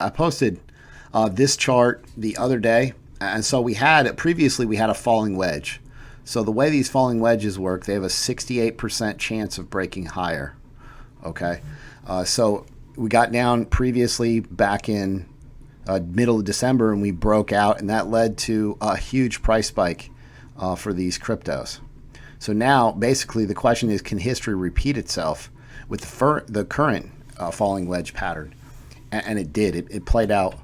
I posted this chart the other day, and so previously we had a falling wedge. So the way these falling wedges work, they have a 68% chance of breaking higher. Okay, so we got down previously back in middle of December, and we broke out, and that led to a huge price spike for these cryptos. So now, basically, the question is, can history repeat itself with the current falling wedge pattern? And it did. It played out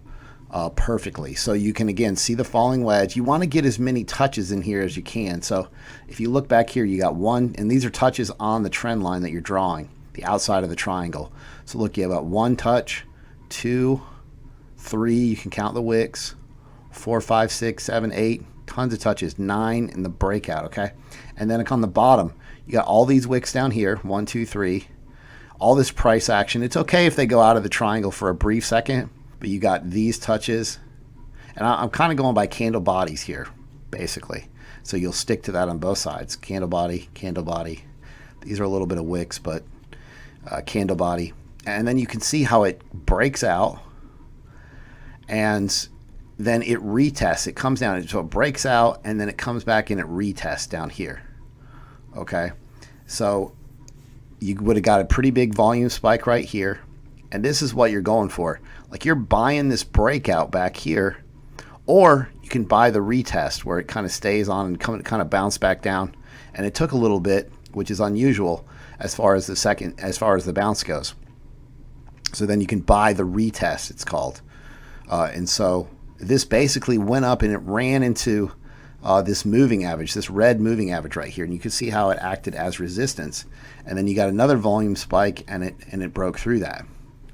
perfectly. So you can, again, see the falling wedge. You want to get as many touches in here as you can. So if you look back here, you got one, and these are touches on the trend line that you're drawing, the outside of the triangle. So look, you have about one touch, two, three, you can count the wicks, 4, 5, 6, 7, 8, tons of touches, 9 in the breakout, okay? And then on the bottom, you got all these wicks down here, 1, 2, 3, all this price action. It's okay if they go out of the triangle for a brief second, but you got these touches. And I'm kind of going by candle bodies here, basically. So you'll stick to that on both sides. Candle body, candle body. These are a little bit of wicks, but candle body. And then you can see how it breaks out, and then it retests. It comes down, so it breaks out, and then it comes back and it retests down here. Okay, so you would have got a pretty big volume spike right here, and this is what you're going for. Like, you're buying this breakout back here, or you can buy the retest where it kind of stays on and kind of bounce back down. And it took a little bit, which is unusual as far as the bounce goes. So then you can buy the retest, it's called. And so this basically went up and it ran into this moving average, this red moving average right here. And you can see how it acted as resistance. And then you got another volume spike, and it broke through that.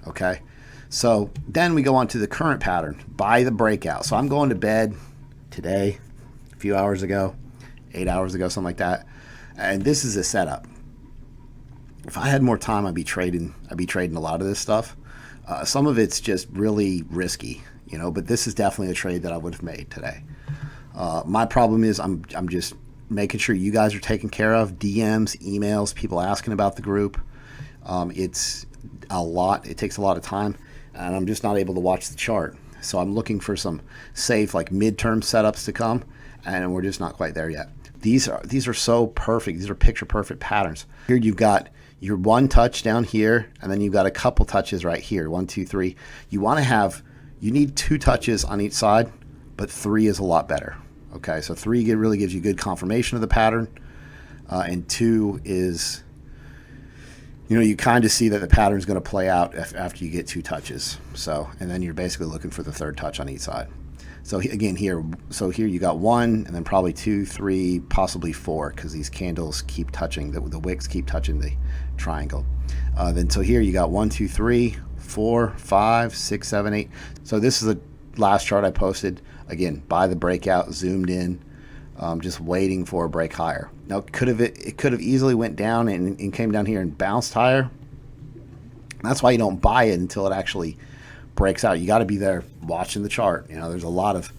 Okay. So then we go on to the current pattern, buy the breakout. So I'm going to bed today, a few hours ago, 8 hours ago, something like that. And this is a setup. If I had more time, I'd be trading a lot of this stuff. Some of it's just really risky, but this is definitely a trade that I would have made today. My problem is I'm just making sure you guys are taken care of. DMs, emails, people asking about the group. It's a lot. It takes a lot of time, and I'm just not able to watch the chart. So I'm looking for some safe, like, midterm setups to come, and we're just not quite there yet. These are so perfect. These are picture perfect patterns. Here you've got your one touch down here, and then you've got a couple touches right here. 1, 2, 3. You need 2 touches on each side, but 3 is a lot better. Okay, so 3 really gives you good confirmation of the pattern, and 2 is, you kind of see that the pattern is going to play out after you get 2 touches. So, and then you're basically looking for the 3rd touch on each side. So again, here you got 1, and then probably 2, 3, possibly 4, because these candles keep touching, the wicks keep touching the triangle. So here you got 1, 2, 3, 4, 5, 6, 7, 8. So this is the last chart I posted. Again, buy the breakout, zoomed in, just waiting for a break higher. Now, it could have easily went down and came down here and bounced higher. That's why you don't buy it until it actually breaks out. You got to be there watching the chart. There's a lot of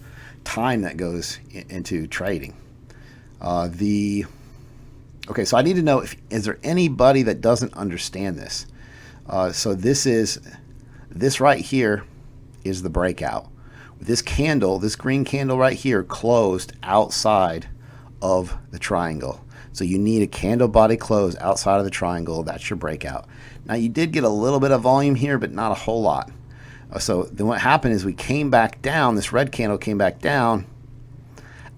time that goes into trading. Okay, so I need to know, is there anybody that doesn't understand this? So this right here is the breakout. This candle, this green candle right here, closed outside of the triangle. So you need a candle body close outside of the triangle. That's your breakout. Now, you did get a little bit of volume here, but not a whole lot. So then what happened is we came back down. This red candle came back down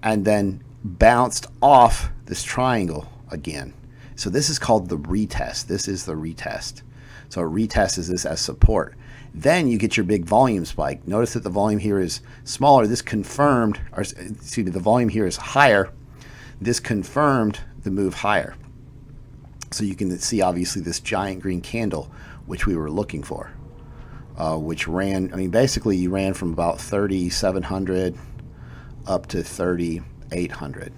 and then bounced off this triangle again. So this is called the retest. This is the retest. So a retest is this as support. Then you get your big volume spike. Notice that the volume here is smaller. This confirmed, or excuse me, the volume here is higher. This confirmed the move higher. So you can see, obviously, this giant green candle, which we were looking for, which ran, basically you ran from about 3,700 up to 3,800.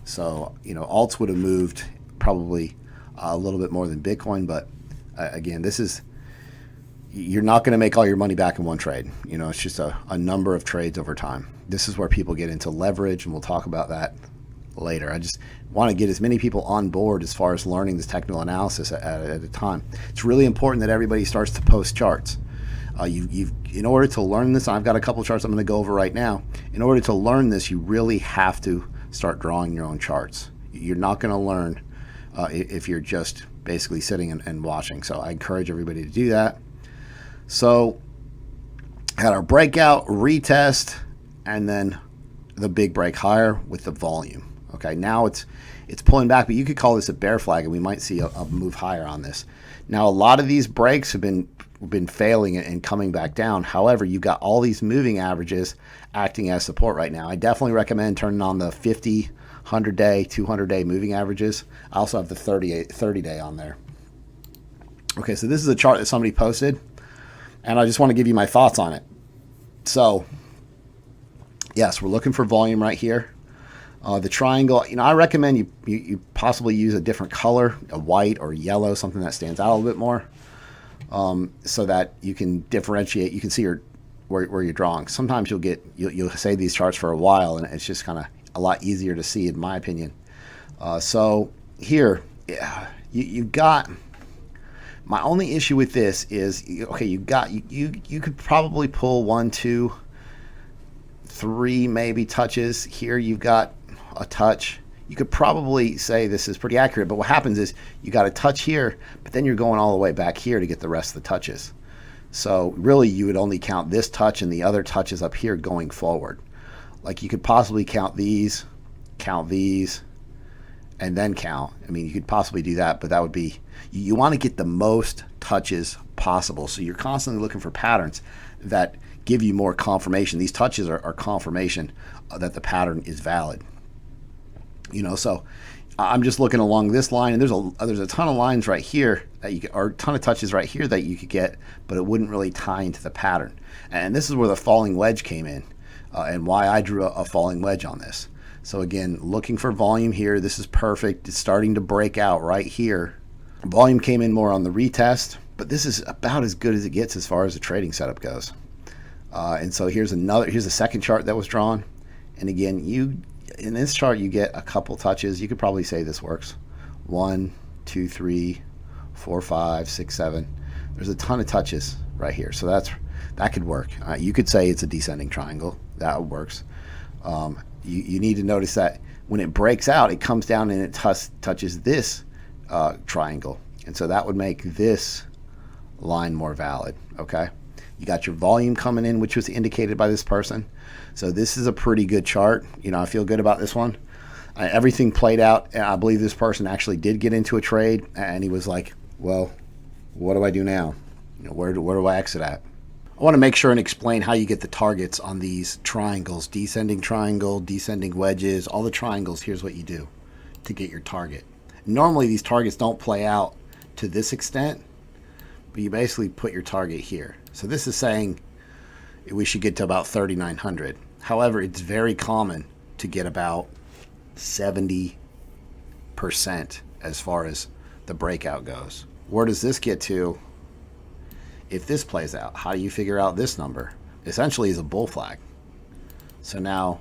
So, alts would have moved probably a little bit more than Bitcoin, but again, you're not going to make all your money back in one trade. It's just a number of trades over time. This is where people get into leverage, and we'll talk about that later. I just want to get as many people on board as far as learning this technical analysis at a time. It's really important that everybody starts to post charts. In order to learn this, I've got a couple charts I'm going to go over right now. In order to learn this, you really have to start drawing your own charts. You're not going to learn if you're just basically sitting and watching. So I encourage everybody to do that. So had our breakout, retest, and then the big break higher with the volume. Okay, now it's pulling back, but you could call this a bear flag, and we might see a move higher on this. Now, a lot of these breaks have been failing and coming back down. However, you've got all these moving averages acting as support right now. I definitely recommend turning on the 50, 100-day, 200-day moving averages. I also have the 30-day on there. Okay, so this is a chart that somebody posted, and I just want to give you my thoughts on it. So, yes, we're looking for volume right here. The triangle, I recommend you possibly use a different color, a white or yellow, something that stands out a little bit more, so that you can differentiate. You can see where you're drawing. Sometimes you'll say these charts for a while, and it's just kind of a lot easier to see, in my opinion. So here, you've got. My only issue with this is, okay, you could probably pull 1, 2, 3 maybe touches. Here you've got a touch. You could probably say this is pretty accurate, but what happens is you got a touch here, but then you're going all the way back here to get the rest of the touches. So really you would only count this touch and the other touches up here going forward. Like you could possibly count these, and then count. I mean, you could possibly do that, but that would be, you want to get the most touches possible. So you're constantly looking for patterns that give you more confirmation. These touches are confirmation that the pattern is valid. So I'm just looking along this line, and there's a ton of lines right here that or a ton of touches right here that you could get, but it wouldn't really tie into the pattern. And this is where the falling wedge came in, and why I drew a falling wedge on this. So again, looking for volume here. This is perfect. It's starting to break out right here. Volume came in more on the retest, but this is about as good as it gets as far as the trading setup goes. And so here's the second chart that was drawn. And again, in this chart, you get a couple touches. You could probably say this works. 1, 2, 3, 4, 5, 6, 7. There's a ton of touches right here. So that could work. You could say it's a descending triangle. That works. You need to notice that when it breaks out, it comes down and it touches this triangle. And so that would make this line more valid, okay? You got your volume coming in, which was indicated by this person. So this is a pretty good chart. I feel good about this one. Everything played out. And I believe this person actually did get into a trade, and he was like, well, what do I do now? Where do I exit at? I want to make sure and explain how you get the targets on these triangles, descending triangle, descending wedges, all the triangles. Here's what you do to get your target. Normally these targets don't play out to this extent, but you basically put your target here. So this is saying we should get to about 3,900. However, it's very common to get about 70% as far as the breakout goes. Where does this get to if this plays out? How do you figure out this number? Essentially is a bull flag. So now,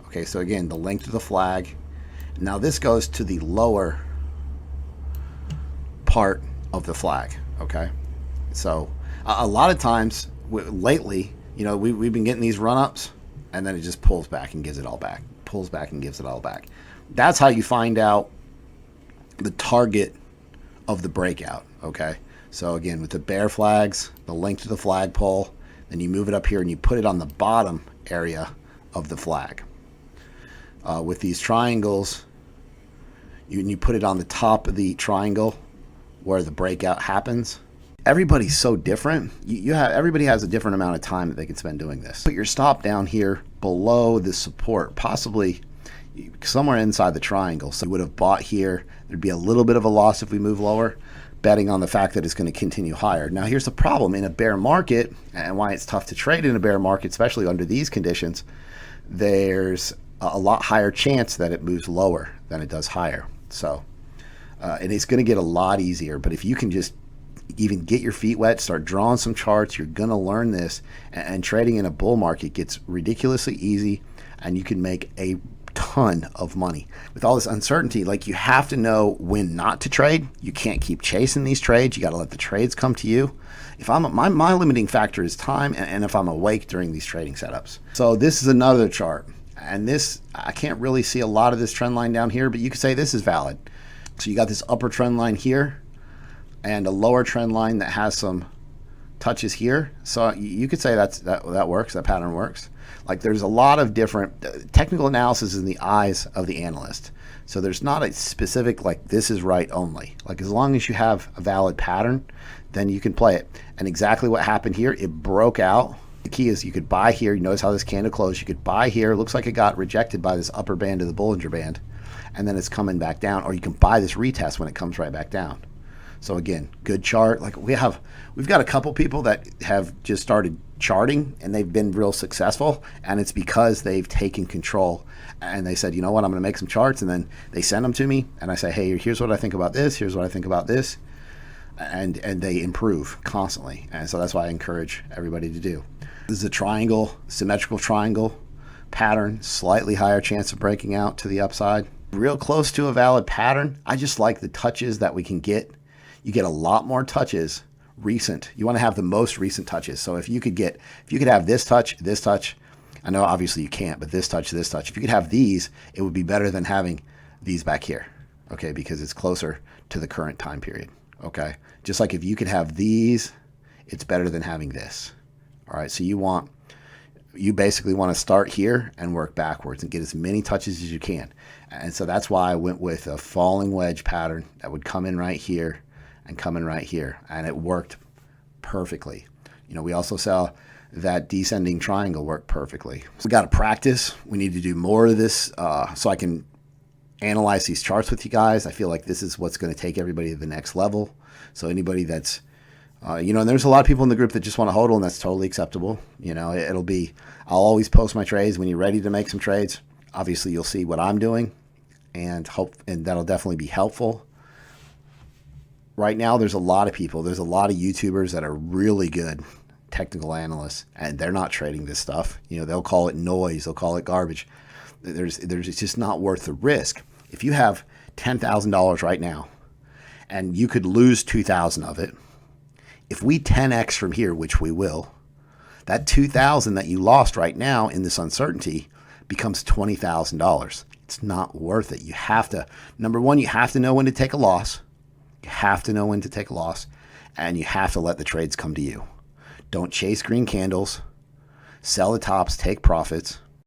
okay, so again, the length of the flag. Now this goes to the lower part of the flag, okay? So a lot of times lately, we've been getting these run-ups, and then it just pulls back and gives it all back. Pulls back and gives it all back. That's how you find out the target of the breakout, okay? So again, with the bear flags, the length of the flagpole, then you move it up here and you put it on the bottom area of the flag. With these triangles, you put it on the top of the triangle where the breakout happens. Everybody's so different. Everybody has a different amount of time that they can spend doing this. Put your stop down here below the support, possibly somewhere inside the triangle. So you would have bought here. There'd be a little bit of a loss if we move lower, betting on the fact that it's going to continue higher. Now here's the problem in a bear market, and why it's tough to trade in a bear market, especially under these conditions. There's a lot higher chance that it moves lower than it does higher. So, and it's going to get a lot easier. But if you can just even get your feet wet, start drawing some charts, you're going to learn this. And trading in a bull market gets ridiculously easy, and you can make a ton ton of money. With all this uncertainty, like, you have to know when not to trade. You can't keep chasing these trades. You got to let the trades come to you. If my limiting factor is time, and if I'm awake during these trading setups. So this is another chart, and this, I can't really see a lot of this trend line down here, but you could say this is valid. So you got this upper trend line here and a lower trend line that has some touches here. So you could say that works, that pattern works. Like, there's a lot of different technical analysis in the eyes of the analyst. So there's not a specific, like, this is right only. Like, as long as you have a valid pattern, then you can play it. And exactly what happened here, it broke out. The key is you could buy here. You notice how this candle closed. You could buy here. It looks like it got rejected by this upper band of the Bollinger Band, and then it's coming back down. Or you can buy this retest when it comes right back down. So again, good chart. Like, we've got a couple people that have just started charting, and they've been real successful, and it's because they've taken control, and they said, you know what, I'm going to make some charts, and then they send them to me, and I say, hey, here's what I think about this, here's what I think about this, and they improve constantly. And so that's why I encourage everybody to do. This is a triangle, symmetrical triangle pattern, slightly higher chance of breaking out to the upside, real close to a valid pattern. I just like the touches that we can get. You get a lot more touches recent. You want to have the most recent touches. So if you could have this touch, I know obviously you can't, but this touch, if you could have these, it would be better than having these back here, okay, because it's closer to the current time period, okay? Just like if you could have these, it's better than having this, all right? So you basically want to start here and work backwards and get as many touches as you can. And so that's why I went with a falling wedge pattern that would come in right here and come in right here, and it worked perfectly. You know, we also saw that descending triangle work perfectly. We got to practice. We need to do more of this so I can analyze these charts with you guys. I feel like this is what's going to take everybody to the next level. So anybody that's, you know, and there's a lot of people in the group that just want to hodl, and that's totally acceptable. You know, I'll always post my trades when you're ready to make some trades. Obviously, you'll see what I'm doing, and that'll definitely be helpful. Right now, there's a lot of YouTubers that are really good technical analysts, and they're not trading this stuff. You know, they'll call it noise, they'll call it garbage. It's just not worth the risk. If you have $10,000 right now, and you could lose 2,000 of it, if we 10x from here, which we will, that 2,000 that you lost right now in this uncertainty becomes $20,000. It's not worth it. You have to, number one, you have to know when to take a loss. You have to know when to take a loss, and you have to let the trades come to you. Don't chase green candles. Sell the tops, take profits.